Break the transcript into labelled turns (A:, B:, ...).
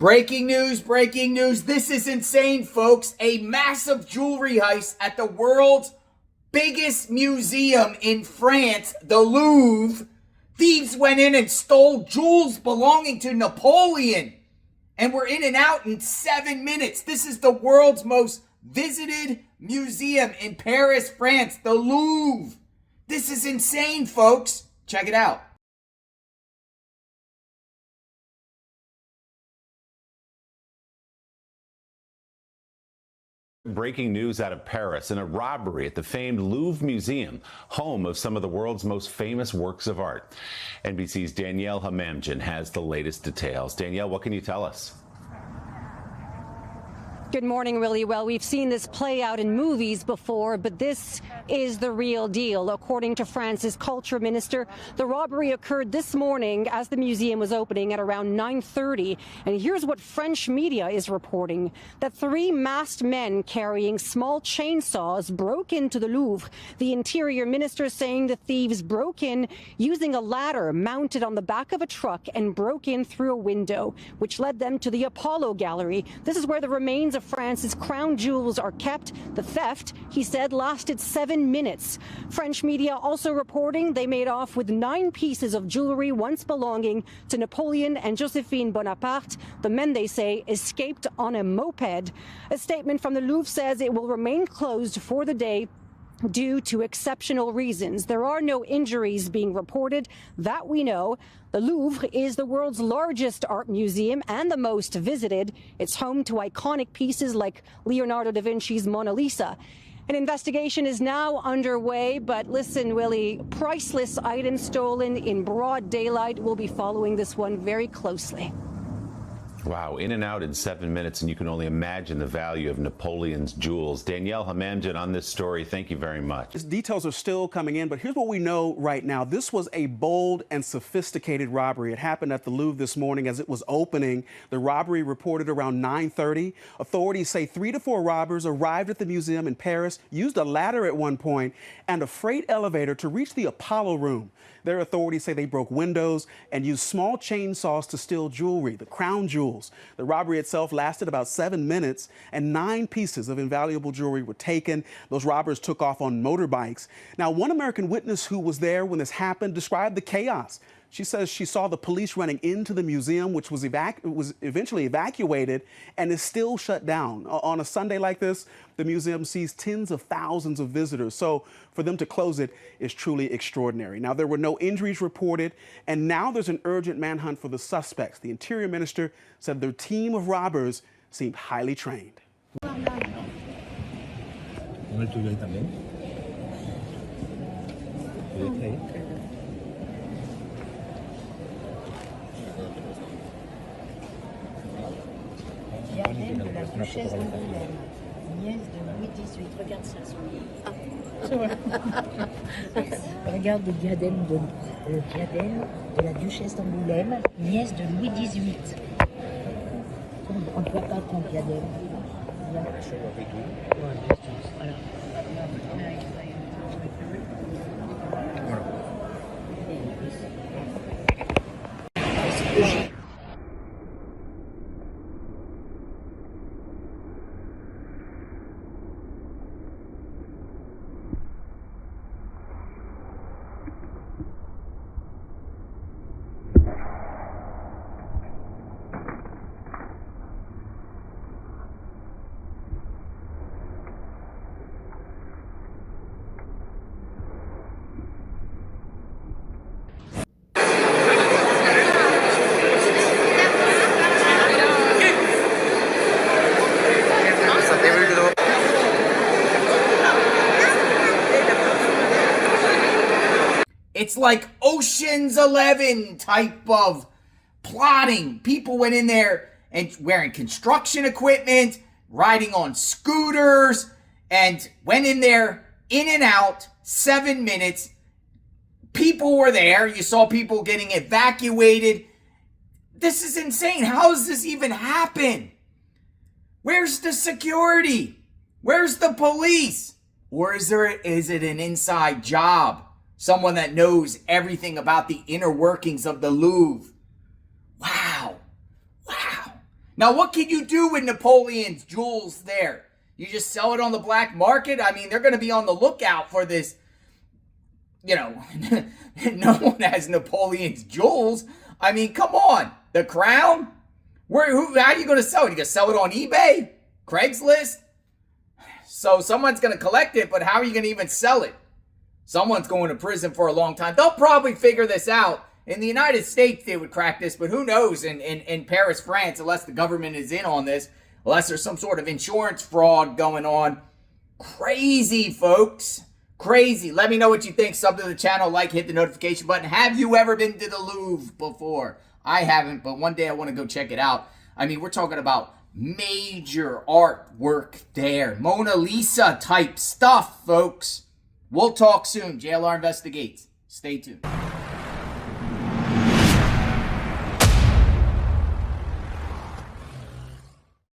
A: Breaking news, breaking news. This is insane, folks. A massive jewelry heist at the world's biggest museum in France, the Louvre. Thieves went in and stole jewels belonging to Napoleon. And we're in and out in 7 minutes. This is the world's most visited museum in Paris, France, the Louvre. This is insane, folks. Check it out.
B: Breaking news out of Paris in a robbery at the famed Louvre Museum, home of some of the world's most famous works of art. NBC's Danielle Hamamdjian has the latest details. Danielle, what can you tell us?
C: Good morning, Willie. Well, we've seen this play out in movies before, but this is the real deal. According to France's culture minister, the robbery occurred this morning as the museum was opening at around 9:30. And here's what French media is reporting, that 3 masked men carrying small chainsaws broke into the Louvre. The interior minister saying the thieves broke in using a ladder mounted on the back of a truck and broke in through a window, which led them to the Apollo Gallery. This is where the remains of France's crown jewels are kept. The theft, he said, lasted 7 minutes. French media also reporting they made off with 9 pieces of jewelry once belonging to Napoleon and Josephine Bonaparte. The men, they say, escaped on a moped. A statement from the Louvre says it will remain closed for the day due to exceptional reasons. There are no injuries being reported, that we know. The Louvre is the world's largest art museum and the most visited. It's home to iconic pieces like Leonardo da Vinci's Mona Lisa. An investigation is now underway, but listen, Willie, priceless items stolen in broad daylight. We'll be following this one very closely.
B: Wow, in and out in 7 minutes, and you can only imagine the value of Napoleon's jewels. Danielle Hamamdjian on this story, thank you very much.
D: Details are still coming in, but here's what we know right now. This was a bold and sophisticated robbery. It happened at the Louvre this morning as it was opening. The robbery reported around 9:30. Authorities say 3 to 4 robbers arrived at the museum in Paris, used a ladder at one point and a freight elevator to reach the Apollo room. Their authorities say they broke windows and used small chainsaws to steal jewelry, the crown jewels. The robbery itself lasted about 7 minutes, and 9 pieces of invaluable jewelry were taken. Those robbers took off on motorbikes. Now, one American witness who was there when this happened described the chaos. She says she saw the police running into the museum, which was eventually evacuated and is still shut down. On a Sunday like this, the museum sees tens of thousands of visitors. So for them to close it is truly extraordinary. Now, there were no injuries reported, and now there's an urgent manhunt for the suspects. The Interior Minister said their team of robbers seemed highly trained.
E: Diadème de la duchesse d'Angoulême, nièce de Louis XVIII. Regarde ça, regarde le diadème de la duchesse d'Angoulême, nièce de Louis XVIII. On ne voit pas ton diadème. Voilà.
A: It's like Ocean's 11 type of plotting. People went in there and wearing construction equipment, riding on scooters, and went in there, in and out, 7 minutes. People were there. You saw people getting evacuated. This is insane. How does this even happen? Where's the security? Where's the police? Or is it an inside job? Someone that knows everything about the inner workings of the Louvre. Wow. Now, what can you do with Napoleon's jewels there? You just sell it on the black market? I mean, they're going to be on the lookout for this. You know, no one has Napoleon's jewels. I mean, come on. The crown? How are you going to sell it? You going to sell it on eBay? Craigslist? So someone's going to collect it, but how are you going to even sell it? Someone's going to prison for a long time. They'll probably figure this out. In the United States, they would crack this, but who knows in Paris, France, unless the government is in on this, unless there's some sort of insurance fraud going on. Crazy, folks. Crazy. Let me know what you think. Sub to the channel, like, hit the notification button. Have you ever been to the Louvre before? I haven't, but one day I want to go check it out. I mean, we're talking about major artwork there. Mona Lisa type stuff, folks. We'll talk soon. JLR Investigates. Stay tuned.